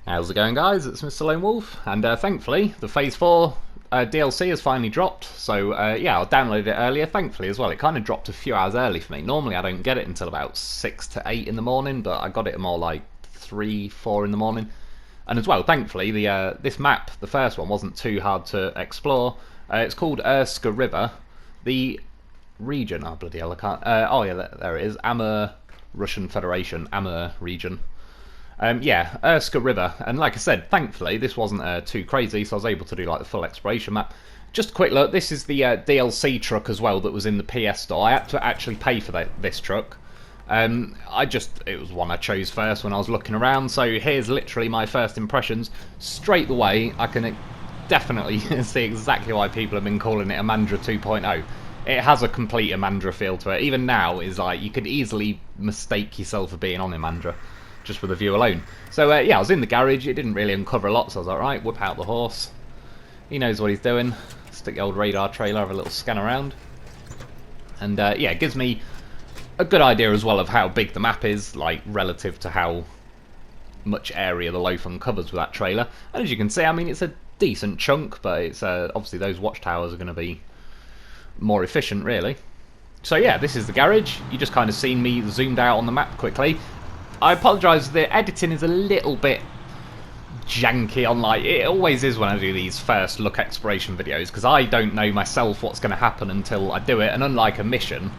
How's it going, guys? It's Mr. Lone Wolf, and thankfully the Phase 4 DLC has finally dropped, so yeah, I downloaded it earlier, thankfully as well. It kind of dropped a few hours early for me. Normally I don't get it until about 6 to 8 in the morning, but I got it more like 3, 4 in the morning. And as well, thankfully, this map, the first one, wasn't too hard to explore. It's called Urska River. The region, oh bloody hell, I can't, oh yeah, there it is, Amur, Russian Federation, Amur region. Yeah, Urska River, and like I said, thankfully this wasn't too crazy, so I was able to do like the full exploration map. Just a quick look, this is the DLC truck as well that was in the PS store. I had to actually pay for this truck. It was one I chose first when I was looking around, so here's literally my first impressions. Straight away, I can definitely see exactly why people have been calling it a Mandra 2.0. It has a complete Amandra feel to it. Even now, is like you could easily mistake yourself for being on Amandra just with the view alone. So yeah, I was in the garage. It didn't really uncover a lot, so I was like, right, whip out the horse. He knows what he's doing. Stick the old radar trailer, have a little scan around, and yeah, it gives me a good idea as well of how big the map is, like relative to how much area the Lotham covers with that trailer. And as you can see, I mean, it's a decent chunk, but it's obviously those watchtowers are going to be more efficient, really. So yeah, this is the garage. You just kind of seen me zoomed out on the map quickly. I apologise, the editing is a little bit janky on, like, it always is when I do these first look exploration videos, because I don't know myself what's going to happen until I do it, and unlike a mission,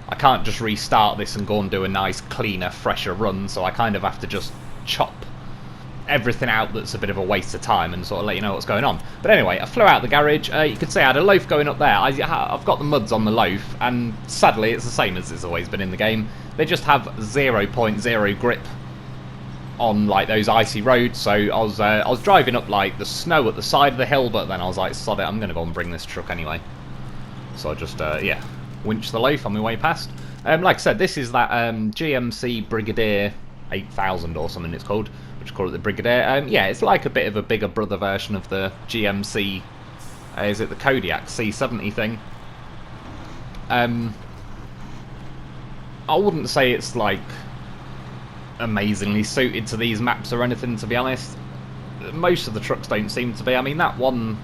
I can't just restart this and go and do a nice, cleaner, fresher run, so I kind of have to just chop everything out that's a bit of a waste of time and sort of let you know what's going on. But anyway, I flew out the garage. You could see I had a loaf going up there. I've got the muds on the loaf, and sadly it's the same as it's always been in the game. They just have 0.0 grip on like those icy roads, so I was driving up like the snow at the side of the hill, but then I was like, sod it, I'm going to go and bring this truck anyway. So I just, yeah, winched the loaf on my way past. Like I said, this is that GMC Brigadier 8000 or something it's called, which call it the Brigadier. Yeah, it's like a bit of a bigger brother version of the GMC, is it the Kodiak C70 thing? I wouldn't say it's like amazingly suited to these maps or anything, to be honest. Most of the trucks don't seem to be. I mean, that one,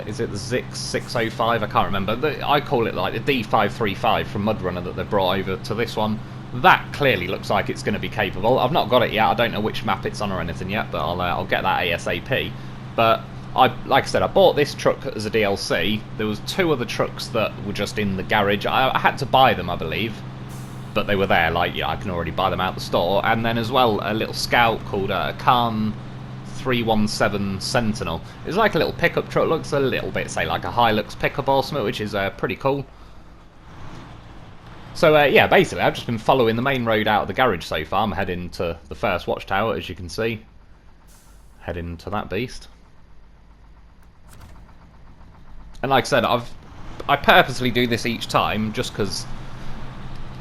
is it the Zix 605? I can't remember. I call it like the D535 from MudRunner that they brought over to this one. That clearly looks like it's going to be capable. I've not got it yet. I don't know which map it's on or anything yet, but I'll get that ASAP. But like I said, I bought this truck as a DLC. There was 2 other trucks that were just in the garage. I had to buy them, I believe, but they were there. Like, yeah, I can already buy them out the store. And then as well, a little Scout called a Khan 317 Sentinel. It's like a little pickup truck. Looks a little bit, say, like a Hilux pickup or something, which is pretty cool. So yeah, basically I've just been following the main road out of the garage so far. I'm heading to the first watchtower, as you can see. Heading to that beast. And like I said, I purposely do this each time just because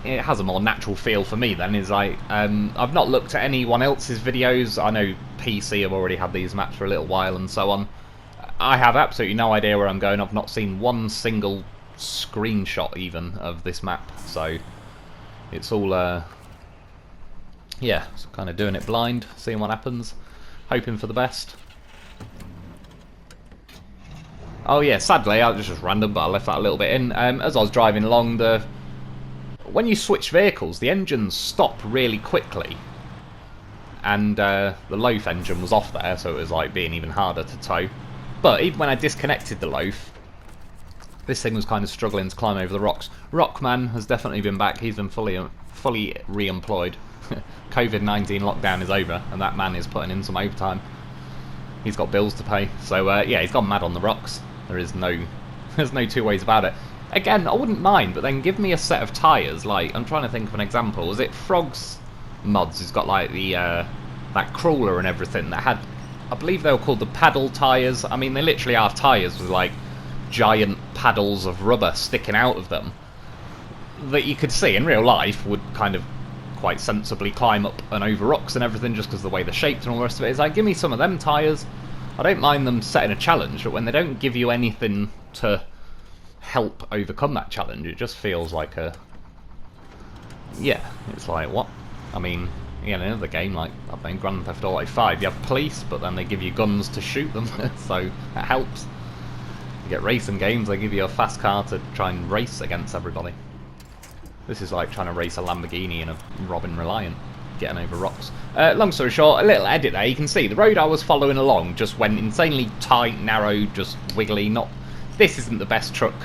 it has a more natural feel for me then. Is like, I've not looked at anyone else's videos. I know PC have already had these maps for a little while and so on. I have absolutely no idea where I'm going. I've not seen one single screenshot even of this map, so it's all yeah, so kind of doing it blind, seeing what happens, hoping for the best. Oh yeah, sadly, it was just random, but I left that a little bit in. As I was driving along, when you switch vehicles, the engines stop really quickly, and the loaf engine was off there, so it was like being even harder to tow. But even when I disconnected the loaf, this thing was kind of struggling to climb over the rocks. Rockman has definitely been back. He's been fully re-employed. COVID-19 lockdown is over, and that man is putting in some overtime. He's got bills to pay, so yeah, he's gone mad on the rocks. There's no two ways about it. Again, I wouldn't mind, but then give me a set of tyres. Like, I'm trying to think of an example. Was it Frog's mods? He's got like the that crawler and everything that had, I believe they were called the paddle tyres. I mean, they literally are tyres with like giant paddles of rubber sticking out of them that you could see in real life would kind of quite sensibly climb up and over rocks and everything, just because the way they're shaped and all the rest of it. It's like, give me some of them tyres. I don't mind them setting a challenge, but when they don't give you anything to help overcome that challenge, it just feels like a... yeah, it's like, what? I mean, in another game, like I've been Grand Theft Auto 5, you have police, but then they give you guns to shoot them, so it helps. You get racing games, they give you a fast car to try and race against everybody. This is like trying to race a Lamborghini in a Robin Reliant, getting over rocks. Long story short, a little edit there, you can see the road I was following along just went insanely tight, narrow, just wiggly. This isn't the best truck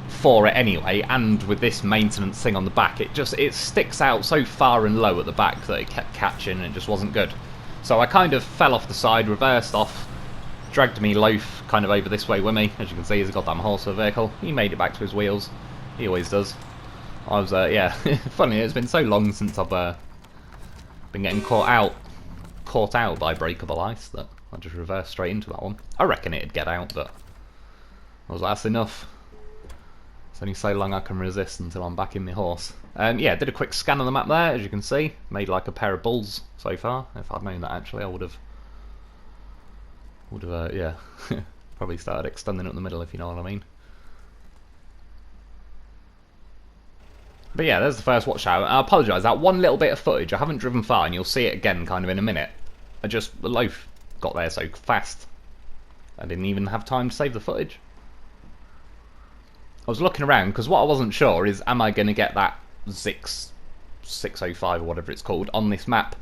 for it anyway, and with this maintenance thing on the back, it sticks out so far and low at the back that it kept catching and it just wasn't good. So I kind of fell off the side, reversed off, dragged me loaf kind of over this way with me. As you can see, he's a goddamn horse of a vehicle. He made it back to his wheels. He always does. I was, yeah, funny, it's been so long since I've been getting caught out by breakable ice that I just reversed straight into that one. I reckon it'd get out, but I was like, that's enough. It's only so long I can resist until I'm back in my horse. Yeah, did a quick scan of the map there, as you can see. Made like a pair of bulls so far. If I'd known that actually, I would have, yeah, probably started extending up the middle, if you know what I mean. But yeah, there's the first Watchtower. I apologise, that one little bit of footage, I haven't driven far, and you'll see it again kind of in a minute. The loaf got there so fast, I didn't even have time to save the footage. I was looking around, because what I wasn't sure is, am I going to get that Zix 605 or whatever it's called on this map?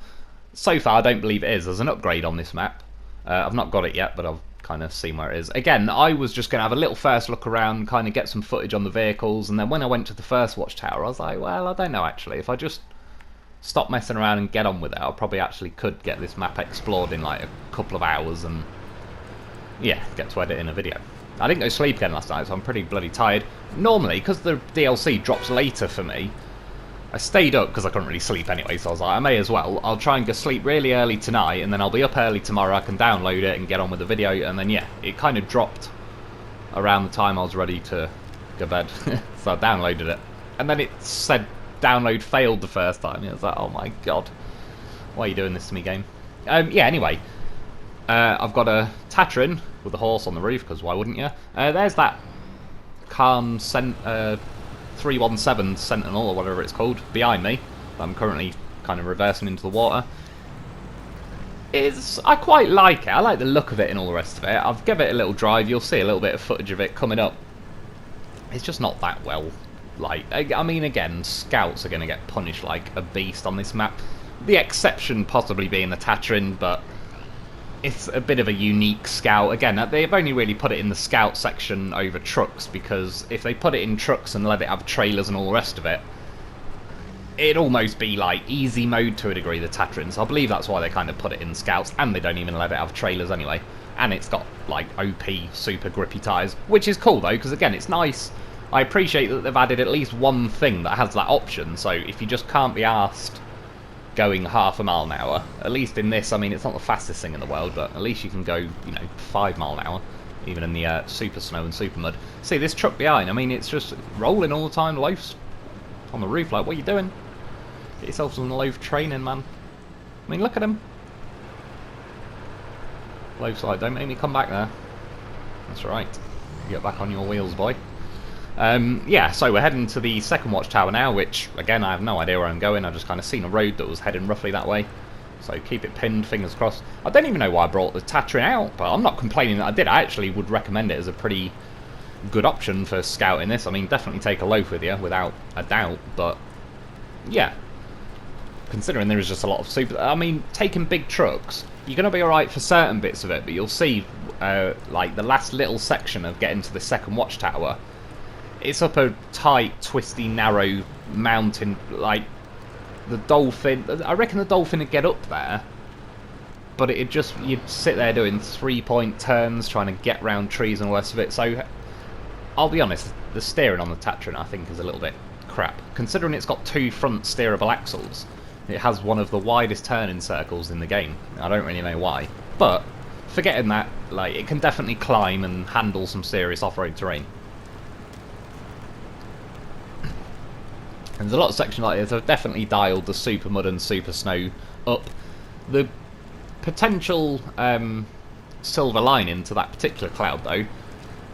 So far, I don't believe it is. There's an upgrade on this map. I've not got it yet, but I've kind of seen where it is. Again, I was just going to have a little first look around, kind of get some footage on the vehicles, and then when I went to the first Watchtower, I was like, well, I don't know actually. If I just stop messing around and get on with it, I probably actually could get this map explored in like a couple of hours and, yeah, get to edit in a video. I didn't go to sleep again last night, so I'm pretty bloody tired. Normally, because the DLC drops later for me, I stayed up because I couldn't really sleep anyway, so I was like, I may as well. I'll try and go sleep really early tonight, and then I'll be up early tomorrow. I can download it and get on with the video, and then, yeah, it kind of dropped around the time I was ready to go to bed. So I downloaded it. And then it said download failed the first time. I was like, oh my god. Why are you doing this to me, game? Yeah, anyway. I've got a Tatrin with a horse on the roof, because why wouldn't you? There's that Calm 317 Sentinel, or whatever it's called, behind me. I'm currently kind of reversing into the water. I quite like it. I like the look of it and all the rest of it. I've given it a little drive. You'll see a little bit of footage of it coming up. It's just not that well. I mean, again, scouts are going to get punished like a beast on this map. The exception possibly being the Tatrin, but it's a bit of a unique scout. Again, they've only really put it in the scout section over trucks, because if they put it in trucks and let it have trailers and all the rest of it, it'd almost be like easy mode to a degree, the Tatrin. So I believe that's why they kind of put it in scouts, and they don't even let it have trailers anyway. And it's got like OP super grippy tyres, which is cool though, because again, it's nice. I appreciate that they've added at least one thing that has that option, so if you just can't be arsed going half a mile an hour, at least in this, I mean, it's not the fastest thing in the world, but at least you can go, you know, 5 mile an hour, even in the super snow and super mud. See, this truck behind, I mean, it's just rolling all the time, loafs on the roof, like, what are you doing? Get yourself some loaf training, man. I mean, look at him. Loaf's like, don't make me come back there. That's right. Get back on your wheels, boy. Yeah, so we're heading to the second Watchtower now, which, again, I have no idea where I'm going. I've just kind of seen a road that was heading roughly that way. So keep it pinned, fingers crossed. I don't even know why I brought the Tatrin out, but I'm not complaining that I did. I actually would recommend it as a pretty good option for scouting this. I mean, definitely take a loaf with you, without a doubt, but yeah. Considering there is just a lot of super... I mean, taking big trucks, you're going to be alright for certain bits of it, but you'll see, like, the last little section of getting to the second Watchtower, it's up a tight, twisty, narrow mountain. Like, the Dolphin... I reckon the Dolphin would get up there, but it'd just... You'd sit there doing 3-point turns, trying to get round trees and all the rest of it. So, I'll be honest, the steering on the Tatrin, I think, is a little bit crap. Considering it's got 2 front steerable axles, it has one of the widest turning circles in the game. I don't really know why. But, forgetting that, like, it can definitely climb and handle some serious off-road terrain. And there's a lot of sections like this. I've definitely dialed the super mud and super snow up. The potential silver lining to that particular cloud, though,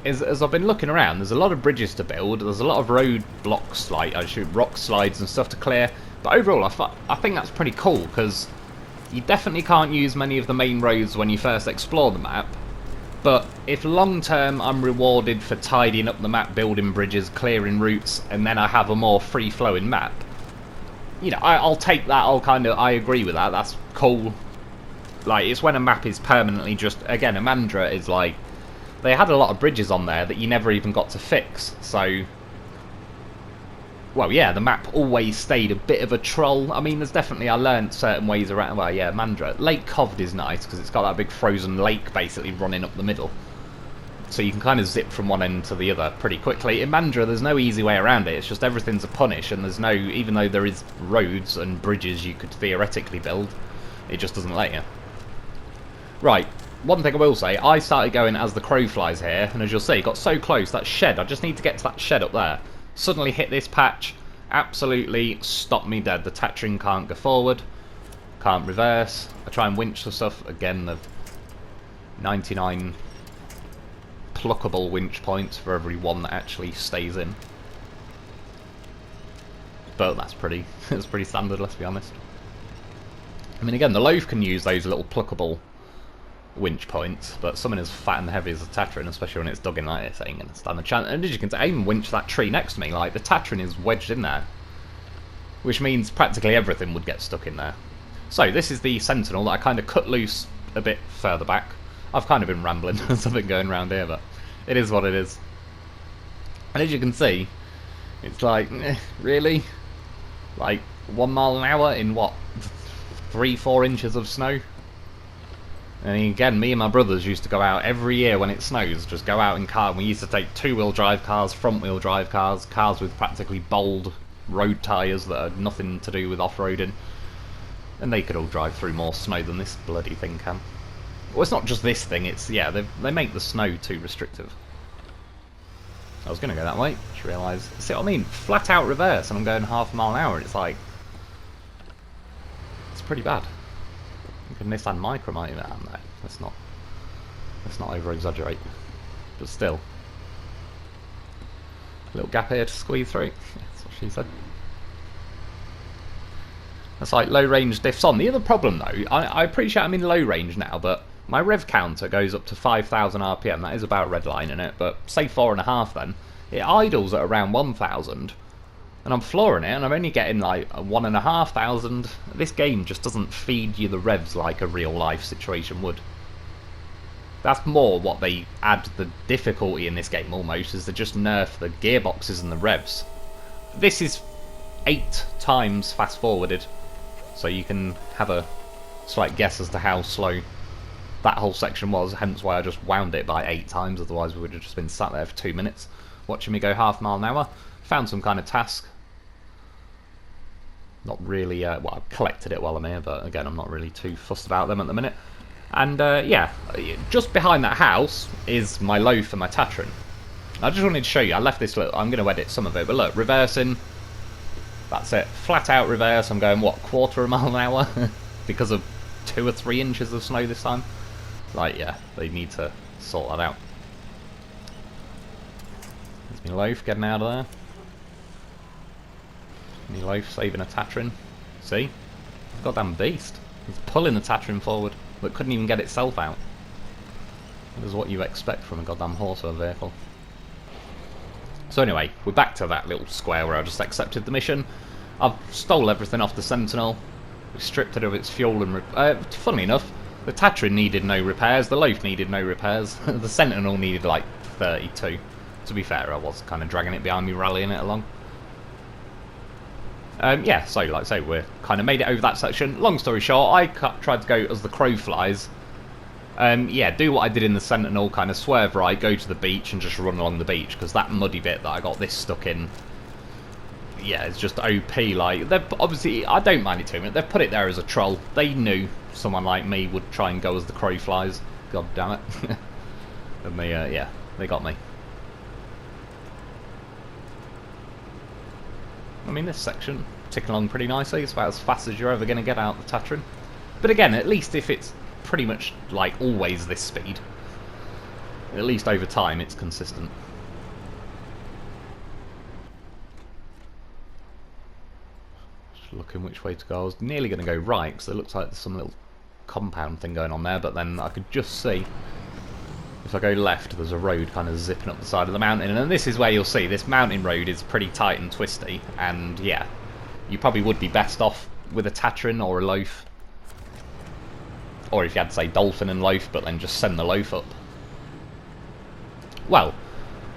is as I've been looking around, there's a lot of bridges to build. There's a lot of road blocks, like rock slides and stuff to clear. But overall, I think that's pretty cool, because you definitely can't use many of the main roads when you first explore the map. But if long term I'm rewarded for tidying up the map, building bridges, clearing routes, and then I have a more free-flowing map, you know, I'll take that. I agree with that. That's cool. Like, it's when a map is permanently just, again, Amandra is like, they had a lot of bridges on there that you never even got to fix, so, well, yeah, the map always stayed a bit of a troll. I mean, I learned certain ways around, well, yeah, Amandra. Lake Covd is nice, because it's got that big frozen lake, basically, running up the middle. So you can kind of zip from one end to the other pretty quickly. In Mandra, there's no easy way around it. It's just everything's a punish, and there's no, even though there is roads and bridges you could theoretically build, it just doesn't let you. Right, one thing I will say, I started going as the crow flies here, and as you'll see, got so close, that shed, I just need to get to that shed up there. Suddenly hit this patch, absolutely stopped me dead. The Tatrin can't go forward, can't reverse. I try and winch the stuff, again, the 99 pluckable winch points for every one that actually stays in. But that's pretty, it's pretty standard, let's be honest. I mean, again, the loaf can use those little pluckable winch points, but something as fat and heavy as a Tatrin, especially when it's dug in like this, ain't gonna stand a chance. And as you can see, I even winch that tree next to me, like, the Tatrin is wedged in there, which means practically everything would get stuck in there. So, this is the Sentinel that I kind of cut loose a bit further back. I've kind of been rambling as I've been going around here, but it is what it is. And as you can see, it's like, really? Like, 1 mile an hour in what, 3-4 inches of snow? And again, me and my brothers used to go out every year when it snows, just go out in car, and we used to take 2-wheel drive cars, front-wheel drive cars, cars with practically bold road tyres that had nothing to do with off-roading, and they could all drive through more snow than this bloody thing can. Well, it's not just this thing, it's, yeah, they make the snow too restrictive. I was going to go that way, just realised, see what I mean, flat out reverse, and I'm going half a mile an hour, and it's like, it's pretty bad. I think a Nissan Micra might even, no, let's not over exaggerate, but still. Little gap here to squeeze through, that's what she said. That's like low range diffs on. The other problem though, I appreciate I'm in low range now, but my rev counter goes up to 5,000 RPM, that is about redlining it, but say 4.5 then, it idles at around 1,000, and I'm flooring it, and I'm only getting like 1,500. This game just doesn't feed you the revs like a real life situation would. That's more what they add the difficulty in this game almost, is they just nerf the gearboxes and the revs. This is 8 times fast forwarded, so you can have a slight guess as to how slow that whole section was, hence why I just wound it by 8 times, otherwise we would have just been sat there for 2 minutes watching me go half a mile an hour. Found some kind of task. Not really, well, I've collected it while I'm here, but again, I'm not really too fussed about them at the minute. And yeah, just behind that house is my loaf and my Tatrin. I just wanted to show you, I left this little, I'm going to edit some of it, but look, reversing, that's it, flat out reverse, I'm going, what, 1/4 mile an hour? Because of 2 or 3 inches of snow this time. Like, yeah, they need to sort that out. There's my loaf getting out of there. My loaf saving a Tatrin. See? Goddamn beast. It's pulling the Tatrin forward, but couldn't even get itself out. That is what you expect from a goddamn horse or vehicle. So anyway, we're back to that little square where I just accepted the mission. I've stole everything off the Sentinel. We stripped it of its fuel and... funnily enough, the Tatrin needed no repairs, the loaf needed no repairs, the Sentinel needed like 32. To be fair, I was kind of dragging it behind me, rallying it along. Yeah, so like I say, we're kind of made it over that section. Long story short, I tried to go as the crow flies. Yeah, do what I did in the Sentinel, kind of swerve right, go to the beach and just run along the beach, because that muddy bit that I got this stuck in, yeah, it's just OP. Like, they've obviously, I don't mind it too much, they've put it there as a troll. They knew someone like me would try and go as the crow flies. God damn it. And they, yeah, they got me. I mean, this section, ticking along pretty nicely. It's about as fast as you're ever going to get out the Tatrin. But again, at least if it's pretty much, like, always this speed, at least over time it's consistent. Just look looking which way to go. I was nearly going to go right, because it looks like there's some little compound thing going on there, but then I could just see, if I go left, there's a road kind of zipping up the side of the mountain, and this is where you'll see this mountain road is pretty tight and twisty, and yeah, you probably would be best off with a Tatrin or a loaf, or if you had to say dolphin and loaf, but then just send the loaf up. Well,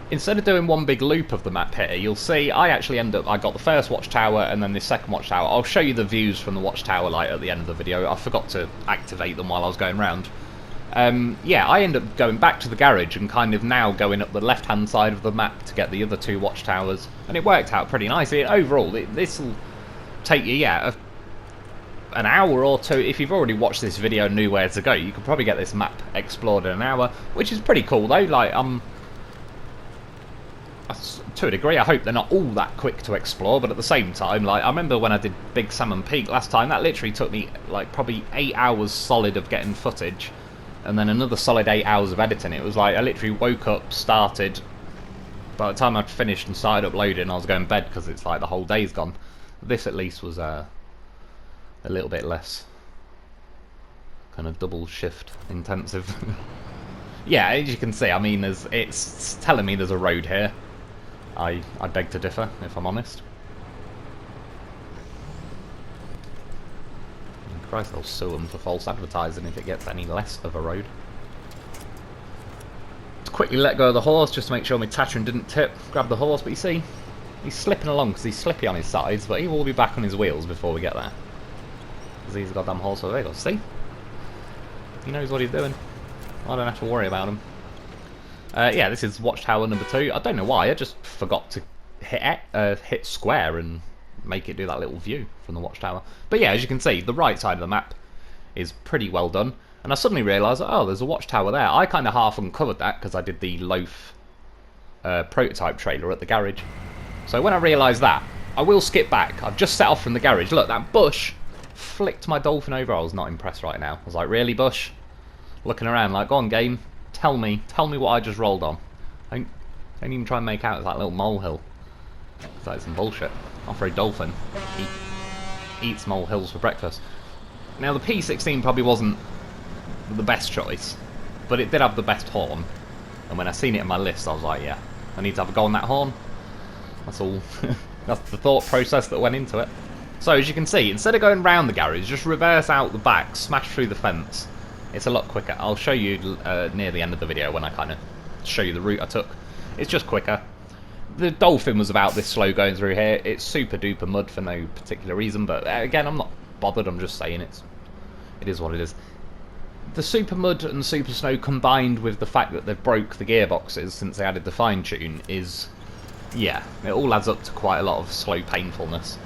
instead of doing one big loop of the map here, you'll see I actually I got the first watchtower and then the second watchtower. I'll show you the views from the watchtower light at the end of the video. I forgot to activate them while I was going round. Yeah, I end up going back to the garage and kind of now going up the left-hand side of the map to get the other two watchtowers, and it worked out pretty nicely. Overall, this will take you, yeah, an hour or two. If you've already watched this video and knew where to go, you could probably get this map explored in an hour, which is pretty cool though. Like, to a degree, I hope they're not all that quick to explore, but at the same time, like, I remember when I did Big Salmon Peak last time, that literally took me like probably 8 hours solid of getting footage, and then another solid 8 hours of editing. It was like I literally woke up, started, by the time I'd finished and started uploading, I was going to bed because it's like the whole day's gone. This at least was a little bit less kind of double shift intensive. Yeah, as you can see, I mean, it's telling me there's a road here. I beg to differ, if I'm honest. Christ, I'll sue them for false advertising if it gets any less of a road. Let's quickly let go of the horse just to make sure my Tatrin didn't tip. Grab the horse, but you see, he's slipping along because he's slippy on his sides, but he will be back on his wheels before we get there. Because he's a goddamn horse over there. See? He knows what he's doing. I don't have to worry about him. Yeah, this is Watchtower number 2. I don't know why, I just forgot to hit square and make it do that little view from the Watchtower. But yeah, as you can see, the right side of the map is pretty well done. And I suddenly realised, oh, there's a Watchtower there. I kind of half uncovered that because I did the loaf prototype trailer at the garage. So when I realised that, I will skip back. I've just set off from the garage. Look, that bush flicked my dolphin over. I was not impressed right now. I was like, really, bush? Looking around like, go on, game. Tell me what I just rolled on. Don't even try and make out that little molehill. It's like some bullshit. Off-road dolphin eats molehills for breakfast. Now the P16 probably wasn't the best choice, but it did have the best horn. And when I seen it in my list, I was like, yeah, I need to have a go on that horn. That's all. That's the thought process that went into it. So as you can see, instead of going round the garage, just reverse out the back, smash through the fence. It's a lot quicker. I'll show you near the end of the video when I kind of show you the route I took. It's just quicker. The dolphin was about this slow going through here. It's super duper mud for no particular reason, but again, I'm not bothered. I'm just saying it is what it is. The super mud and super snow combined with the fact that they've broke the gearboxes since they added the fine tune is, yeah, it all adds up to quite a lot of slow painfulness.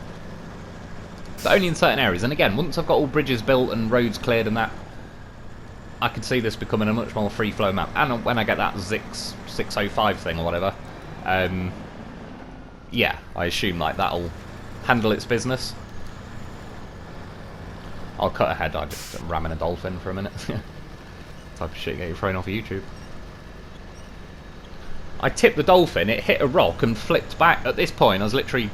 But only in certain areas. And again, once I've got all bridges built and roads cleared and that, I could see this becoming a much more free flow map. And when I get that Zix 605 thing or whatever, yeah, I assume like that'll handle its business. I'll cut ahead. I just ramming a dolphin for a minute. Type of shit get you thrown off of YouTube. I tipped the dolphin. It hit a rock and flipped back. At this point, I was literally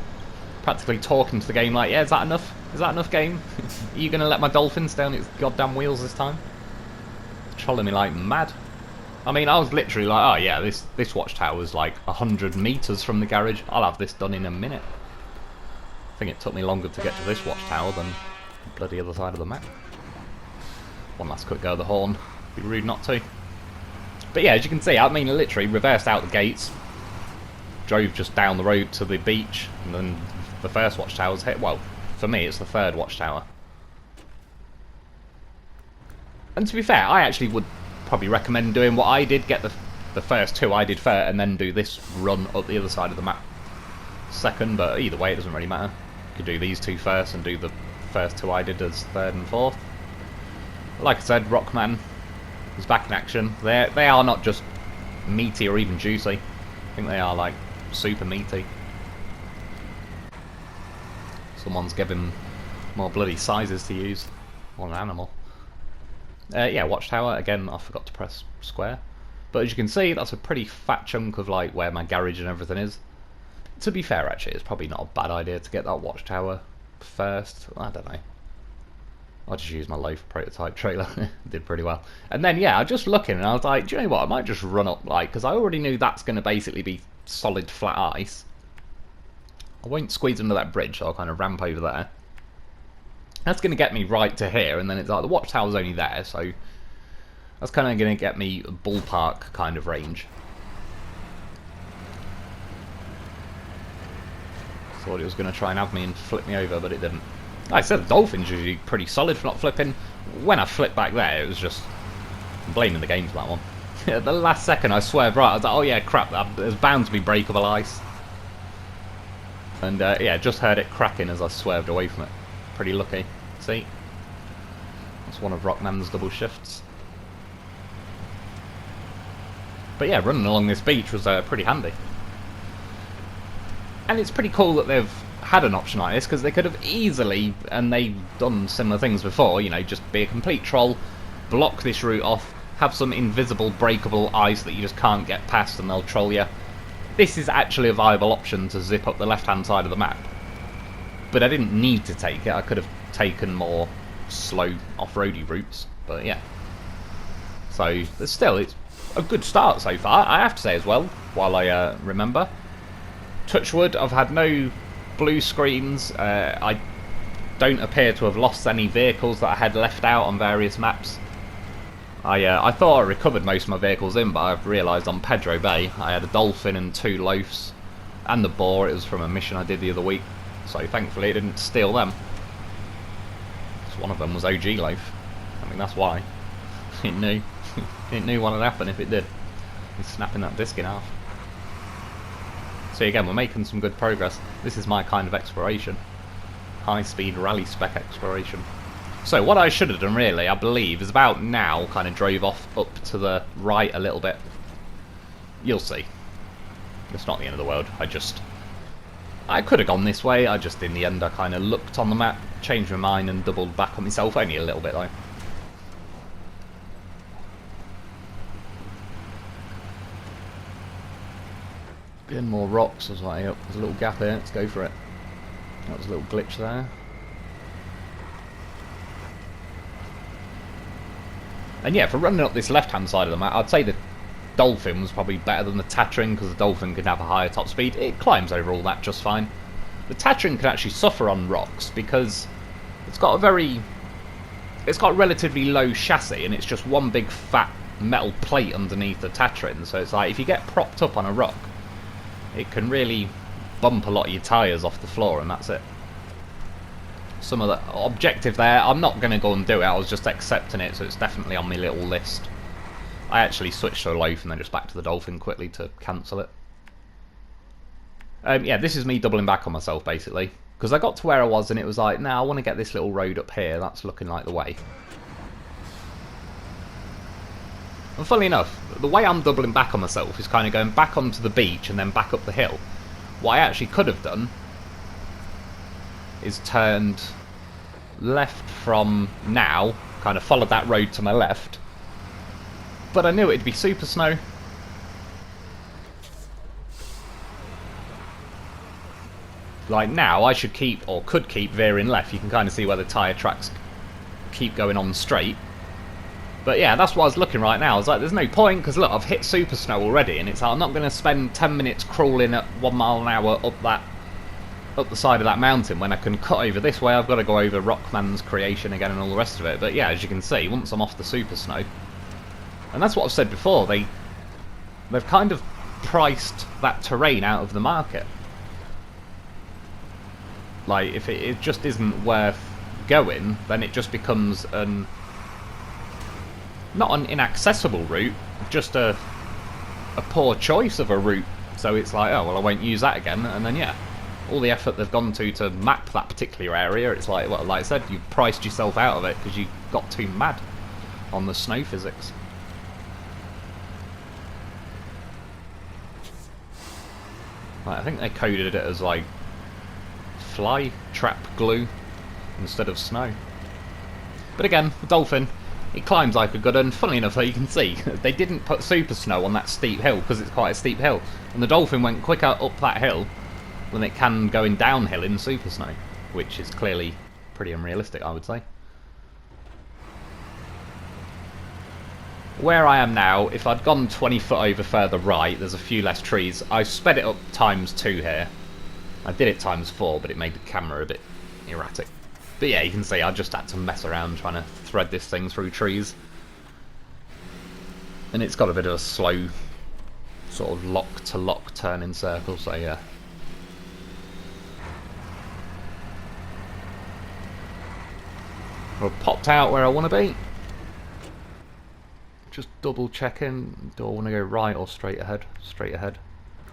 practically talking to the game like, yeah, is that enough? Is that enough, game? Are you going to let my dolphin stay on its goddamn wheels this time? Trolling me like mad. I mean, I was literally like, oh yeah, this watchtower is like 100 metres from the garage. I'll have this done in a minute. I think it took me longer to get to this watchtower than the bloody other side of the map. One last quick go of the horn. Be rude not to. But yeah, as you can see, I mean, literally reversed out the gates, drove just down the road to the beach, and then the first watchtower's hit. Well, for me, it's the third watchtower. And to be fair, I actually would probably recommend doing what I did, get the first two I did first, and then do this run up the other side of the map second, but either way, it doesn't really matter. You could do these two first and do the first two I did as third and fourth. Like I said, Rockman is back in action. They are not just meaty or even juicy. I think they are like super meaty. Someone's given more bloody sizes to use on an animal. Yeah, Watchtower, again, I forgot to press square. But as you can see, that's a pretty fat chunk of like where my garage and everything is. To be fair, actually, it's probably not a bad idea to get that Watchtower first. I don't know. I just used my loaf prototype trailer. Did pretty well. And then, yeah, I was just looking and I was like, do you know what? I might just run up, like, because I already knew that's going to basically be solid flat ice. I won't squeeze under that bridge, so I'll kind of ramp over there. That's going to get me right to here, and then it's like the Watchtower's only there, so that's kind of going to get me a ballpark kind of range. Thought it was going to try and have me and flip me over, but it didn't. Like I said, the Dolphin's usually pretty solid for not flipping. When I flipped back there, it was just... I'm blaming the game for that one. At the last second, I swerved right. I was like, oh yeah, crap, there's bound to be breakable ice. And yeah, just heard it cracking as I swerved away from it. Pretty lucky. See? That's one of Rockman's double shifts. But yeah, running along this beach was pretty handy. And it's pretty cool that they've had an option like this, because they could have easily, and they've done similar things before, you know, just be a complete troll, block this route off, have some invisible breakable ice that you just can't get past and they'll troll you. This is actually a viable option to zip up the left-hand side of the map. But I didn't need to take it. I could have taken more slow off-roady routes, but yeah. So, still, it's a good start so far. I have to say as well, while I remember, touch wood, I've had no blue screens. I don't appear to have lost any vehicles that I had left out on various maps. I thought I recovered most of my vehicles in, but I've realised on Pedro Bay I had a dolphin and 2 loafs, and the boar. It was from a mission I did the other week, so thankfully it didn't steal them. So one of them was OG loaf. I mean, that's why. It knew. It knew what would happen if it did. He's snapping that disc in half. So again, we're making some good progress. This is my kind of exploration. High-speed rally spec exploration. So what I should have done really, I believe, is about now kind of drove off up to the right a little bit. You'll see. It's not the end of the world. I could have gone this way. I just, in the end, I kind of looked on the map, changed my mind and doubled back on myself. Only a little bit though. Getting more rocks. I was like, yep, there's a little gap here. Let's go for it. That was a little glitch there. And yeah, for running up this left-hand side of the map, I'd say the Dolphin was probably better than the Tatrin, because the Dolphin can have a higher top speed. It climbs over all that just fine. The Tatrin can actually suffer on rocks, because it's got a relatively low chassis, and it's just one big fat metal plate underneath the Tatrin. So it's like, if you get propped up on a rock, it can really bump a lot of your tyres off the floor, and that's it. Some of the objective there, I'm not going to go and do it, I was just accepting it, so it's definitely on my little list. I actually switched to a loaf and then just back to the Dolphin quickly to cancel it. Yeah, this is me doubling back on myself basically, because I got to where I was and it was like, nah, I want to get this little road up here, that's looking like the way. And funnily enough, the way I'm doubling back on myself is kind of going back onto the beach and then back up the hill. What I actually could have done is turned left from now, kind of followed that road to my left, but I knew it'd be super snow. Like now, I should keep, or could keep, veering left. You can kind of see where the tyre tracks keep going on straight. But yeah, that's what I was looking right now. I was like, there's no point, because look, I've hit super snow already, and it's like, I'm not going to spend 10 minutes crawling at 1 mile an hour up the side of that mountain when I can cut over this way. I've got to go over Rockman's creation again and all the rest of it. But yeah, as you can see, once I'm off the super snow, and that's what I've said before, they've kind of priced that terrain out of the market. Like, if it just isn't worth going, then it just becomes not an inaccessible route, just a poor choice of a route. So it's like, oh well, I won't use that again, and then yeah, all the effort they've gone to map that particular area, it's like, well, like I said, you've priced yourself out of it because you got too mad on the snow physics. Like, I think they coded it as like fly trap glue instead of snow. But again, the Dolphin, it climbs like a good one. Funnily enough, you can see they didn't put super snow on that steep hill because it's quite a steep hill, and the Dolphin went quicker up that hill than it can going downhill in super snow. which is clearly pretty unrealistic, I would say. Where I am now, if I'd gone 20 foot over further right, there's a few less trees. I sped it up ×2 here. I did it ×4, but it made the camera a bit erratic. But yeah, you can see I just had to mess around trying to thread this thing through trees. And it's got a bit of a slow sort of lock-to-lock turn in circle, so yeah. I've popped out where I want to be. Just double checking. Do I want to go right or straight ahead? Straight ahead.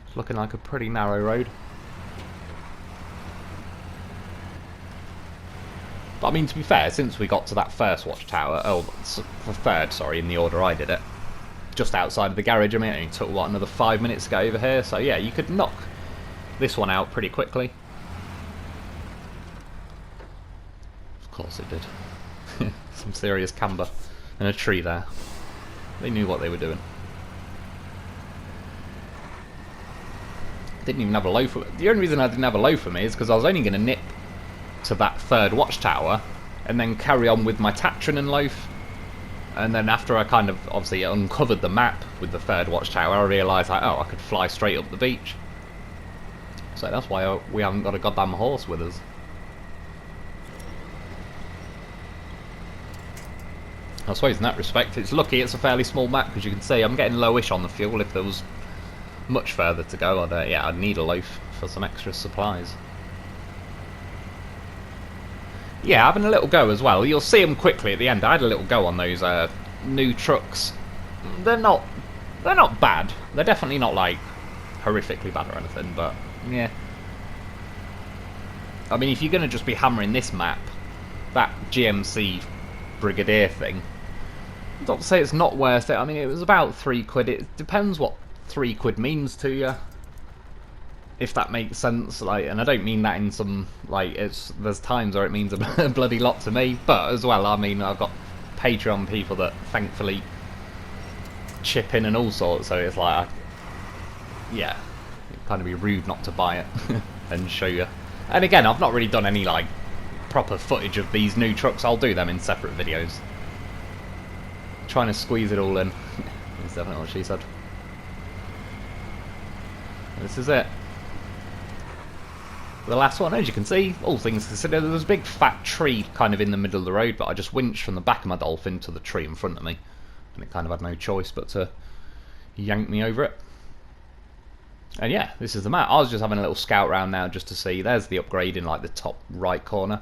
It's looking like a pretty narrow road. But I mean, to be fair, since we got to that first watchtower, the third, sorry, in the order I did it, just outside of the garage, I mean, it only took, what, another 5 minutes to go over here, so yeah, you could knock this one out pretty quickly. Of course it did. Some serious camber. And a tree there. They knew what they were doing. Didn't even have a loaf. The only reason I didn't have a loaf for me is because I was only going to nip to that third watchtower and then carry on with my Tatron and loaf. And then after I kind of obviously uncovered the map with the third watchtower, I realised like, oh, I could fly straight up the beach. So that's why we haven't got a goddamn horse with us. I suppose in that respect it's lucky it's a fairly small map, because you can see I'm getting lowish on the fuel. If there was much further to go, I'd need a loaf for some extra supplies. Yeah, having a little go as well. You'll see them quickly at the end. I had a little go on those new trucks. They're not bad. They're definitely not like horrifically bad or anything, but yeah. I mean, if you're going to just be hammering this map, that GMC Brigadier thing, not to say it's not worth it. I mean, it was about £3. It depends what £3 means to you, if that makes sense. Like, and I don't mean that in some like there's times where it means a bloody lot to me, but as well, I mean, I've got Patreon people that thankfully chip in and all sorts, so it's like, yeah, it'd kind of be rude not to buy it and show you. And again, I've not really done any like proper footage of these new trucks. I'll do them in separate videos. Trying to squeeze it all in. That's definitely what she said. This is it. The last one, as you can see, all things considered, there was a big fat tree kind of in the middle of the road, but I just winched from the back of my Dolphin to the tree in front of me, and it kind of had no choice but to yank me over it. And yeah, this is the map. I was just having a little scout round now just to see. There's the upgrade in like the top right corner.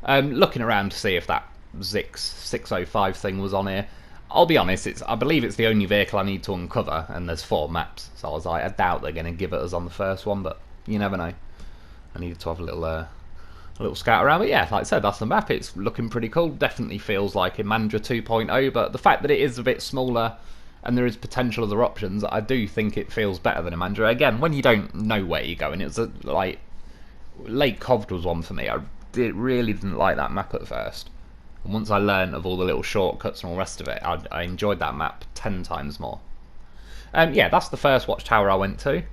Looking around to see if that Zix 605 thing was on here. I'll be honest, I believe it's the only vehicle I need to uncover, and there's 4 maps, so I was like, I doubt they're going to give it us on the first one, but you never know. I needed to have a little scout around, but yeah, like I said, that's the map. It's looking pretty cool. Definitely feels like Imandra 2.0, but the fact that it is a bit smaller and there is potential other options, I do think it feels better than Imandra. Again, when you don't know where you're going, it's like Lake Coved was one for me. I really didn't like that map at first. And once I learned of all the little shortcuts and all the rest of it, I enjoyed that map 10 times more. Yeah, that's the first watchtower I went to.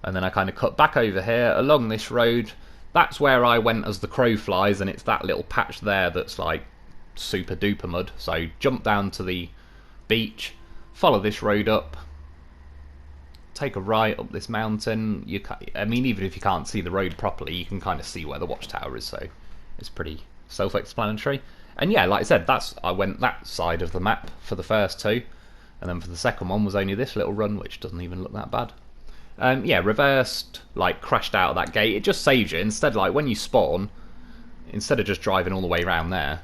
And then I kind of cut back over here along this road. That's where I went as the crow flies, and it's that little patch there that's like super duper mud. So jump down to the beach, follow this road up, take a right up this mountain. I mean, even if you can't see the road properly, you can kind of see where the watchtower is, so it's pretty self-explanatory. And yeah, like I said, I went that side of the map for the first 2, and then for the second one was only this little run, which doesn't even look that bad. Yeah, reversed, like crashed out of that gate. It just saves you. Instead, like when you spawn, instead of just driving all the way around there,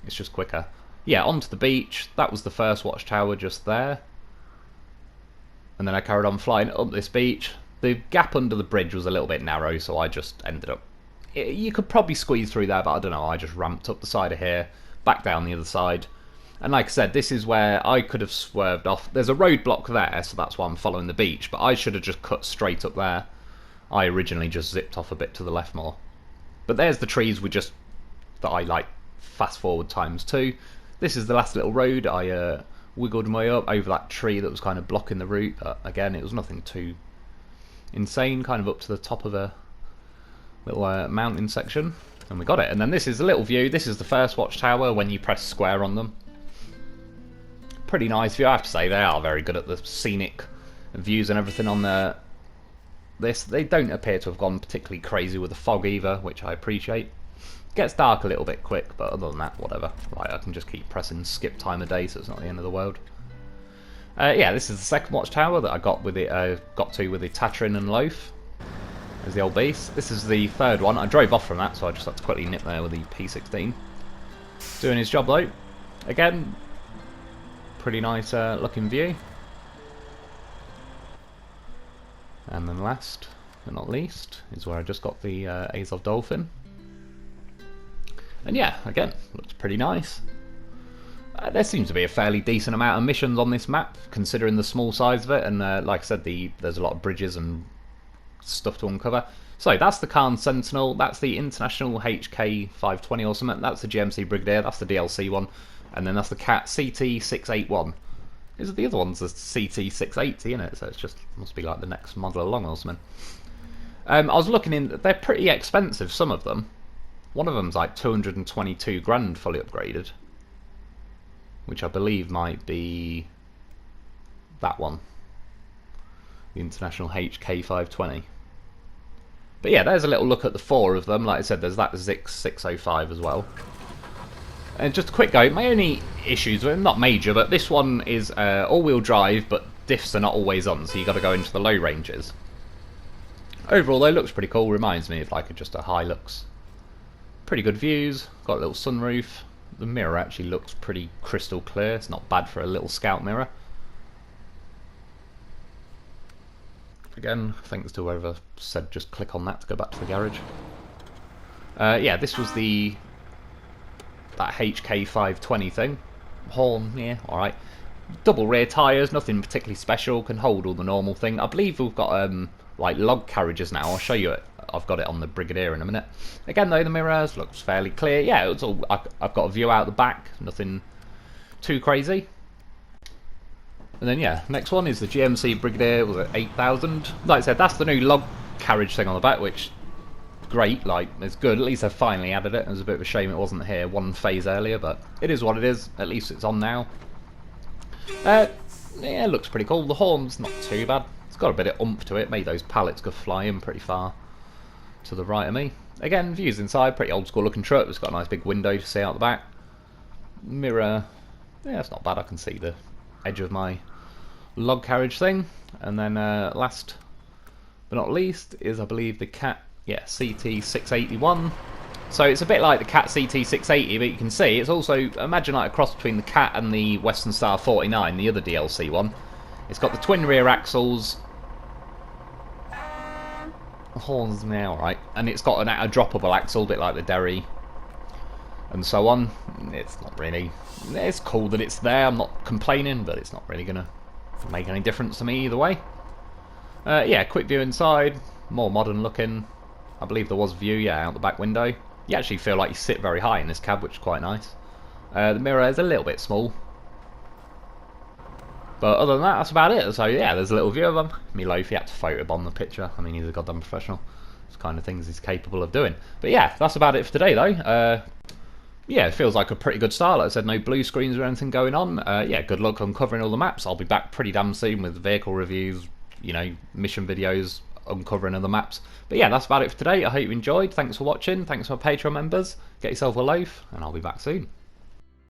it's just quicker. Yeah, onto the beach. That was the first watchtower just there. And then I carried on flying up this beach. The gap under the bridge was a little bit narrow, so I just ended up... You could probably squeeze through there, but I don't know. I just ramped up the side of here, back down the other side. And like I said, this is where I could have swerved off. There's a roadblock there, so that's why I'm following the beach. But I should have just cut straight up there. I originally just zipped off a bit to the left more. But there's the trees that I like fast forward ×2. This is the last little road. I wiggled my way up over that tree that was kind of blocking the route. Again, it was nothing too insane. Kind of up to the top of a little mountain section, and we got it. And then this is a little view. This is the first watchtower when you press square on them. Pretty nice view, I have to say. They are very good at the scenic views and everything on this. They don't appear to have gone particularly crazy with the fog either, which I appreciate. Gets dark a little bit quick, but other than that, whatever. Right, I can just keep pressing skip time of day, so it's not the end of the world. Yeah, this is the second watchtower that I got with it. Got to with the Tatrin and Loaf. There's the old base. This is the third one. I drove off from that, so I just had to quickly nip there with the P16. Doing his job though. Again, pretty nice looking view. And then last but not least is where I just got the Azov Dolphin. And yeah, again, looks pretty nice. There seems to be a fairly decent amount of missions on this map, considering the small size of it, and like I said, there's a lot of bridges and stuff to uncover. So that's the Khan Sentinel, that's the International HK 520 or something, that's the GMC Brigadier, that's the DLC one, and then that's the CAT CT 681. The other one's the CT 680, isn't it? So it's just, must be like the next model along or something. I was looking in, they're pretty expensive, some of them. One of them's like 222 grand fully upgraded, which I believe might be that one, the International HK 520. But yeah, there's a little look at the four of them. Like I said, there's that Zix 605 as well. And just a quick go, my only issues, well, not major, but this one is all-wheel drive, but diffs are not always on, so you got to go into the low ranges. Overall, though, looks pretty cool. Reminds me of like just a Hilux. Pretty good views. Got a little sunroof. The mirror actually looks pretty crystal clear. It's not bad for a little scout mirror. Again, thanks to whoever said just click on that to go back to the garage. Yeah, this was that HK 520 thing. Horn, yeah, alright. Double rear tyres, nothing particularly special, can hold all the normal thing. I believe we've got like log carriages now, I'll show you it. I've got it on the Brigadier in a minute. Again though, the mirrors looks fairly clear. Yeah, it's all, I've got a view out the back, nothing too crazy. And then yeah, next one is the GMC Brigadier, was it 8000? Like I said, that's the new log carriage thing on the back, which great, like, it's good. At least they've finally added it. It was a bit of a shame it wasn't here one phase earlier, but it is what it is. At least it's on now. Yeah, it looks pretty cool. The horn's not too bad. It's got a bit of oomph to it. Made those pallets go flying pretty far to the right of me. Again, views inside, pretty old school looking truck. It's got a nice big window to see out the back. Mirror, yeah, it's not bad. I can see the edge of my log carriage thing. And then last but not least is, I believe, the CAT, yeah, CT 681. So it's a bit like the CAT CT 680, but you can see it's also, imagine like a cross between the CAT and the Western Star 49, the other DLC one. It's got the twin rear axles. The horns now, alright. And it's got a droppable axle, a bit like the Derry, and so on. It's not really, it's cool that it's there, I'm not complaining, but it's not really going to make any difference to me either way. Yeah, quick view inside, more modern looking. I believe there was view, yeah, out the back window. You actually feel like you sit very high in this cab, which is quite nice. The mirror is a little bit small. But other than that, that's about it. So yeah, there's a little view of them. Me Loaf, he had to photobomb the picture. I mean, he's a goddamn professional. It's the kind of things he's capable of doing. But yeah, that's about it for today though. Yeah, it feels like a pretty good start. Like I said, no blue screens or anything going on. Yeah, good luck uncovering all the maps. I'll be back pretty damn soon with vehicle reviews, you know, mission videos, uncovering other maps. But yeah, that's about it for today. I hope you enjoyed. Thanks for watching. Thanks for my Patreon members. Get yourself a loaf, and I'll be back soon.